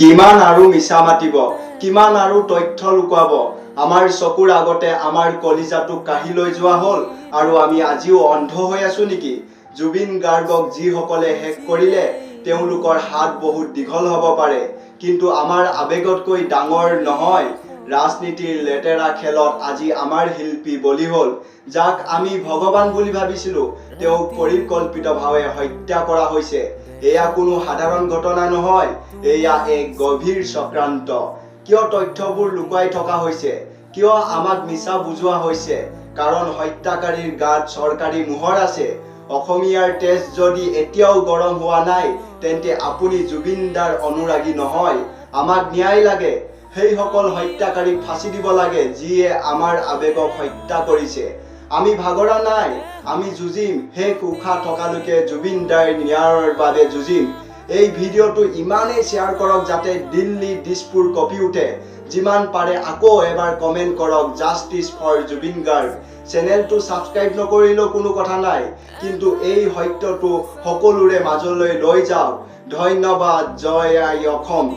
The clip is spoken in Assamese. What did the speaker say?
কিমান আৰু মিছা মাতিব, কিমান আৰু তথ্য লুকুৱাব। আমাৰ চকুৰ আগতে আমাৰ কলিজাটো কাঢ়ি লৈ যোৱা হ'ল আৰু আমি আজিও অন্ধ হৈ আছো নেকি? জুবিন গাৰ্গক যিসকলে শেষ কৰিলে তেওঁলোকৰ হাত বহুত দীঘল হ'ব পাৰে, কিন্তু আমাৰ আৱেগতকৈ ডাঙৰ নহয়। ৰাজনীতিৰ লেতেৰা খেলত আজি আমাৰ শিল্পী বলি হ'ল। যাক আমি ভগৱান বুলি ভাবিছিলো, তেওঁক পৰিকল্পিতভাৱে হত্যা কৰা হৈছে। এয়া কোনো সাধাৰণ ঘটনা নহয়, এয়া এক গভীৰ চক্ৰান্ত। কিয় তথ্যবোৰ লুকুৱাই থকা হৈছে? কিয় আমাক মিছা বুজোৱা হৈছে? কাৰণ হত্যাকাৰীৰ গাত চৰকাৰী মোহৰ আছে। অসমীয়াৰ তেজ যদি এতিয়াও গৰম হোৱা নাই, তেন্তে আপুনি জুবিনদাৰ অনুৰাগী নহয়। আমাক ন্যায় লাগে। সেইসকল হত্যাকাৰীক ফাঁচি দিব লাগে যিয়ে আমাৰ আৱেগক হত্যা কৰিছে। আমি ভাগৰা নাই, আমি যুঁজিম। শেষ উশাহ থকালৈকে জুবিনদাৰ ন্যায়ৰ বাবে যুঁজিম। এই ভিডিঅ'টো ইমানেই শ্বেয়াৰ কৰক যাতে দিল্লী দিছপুৰ কঁপি উঠে। যিমান পাৰে আকৌ এবাৰ কমেণ্ট কৰক জাষ্টিছ ফৰ জুবিন গাৰ্গ। চেনেলটো ছাবস্ক্ৰাইব নকৰিলেও কোনো কথা নাই, কিন্তু এই সত্যটো সকলোৰে মাজলৈ লৈ যাওক। ধন্যবাদ। জয় আই অসম।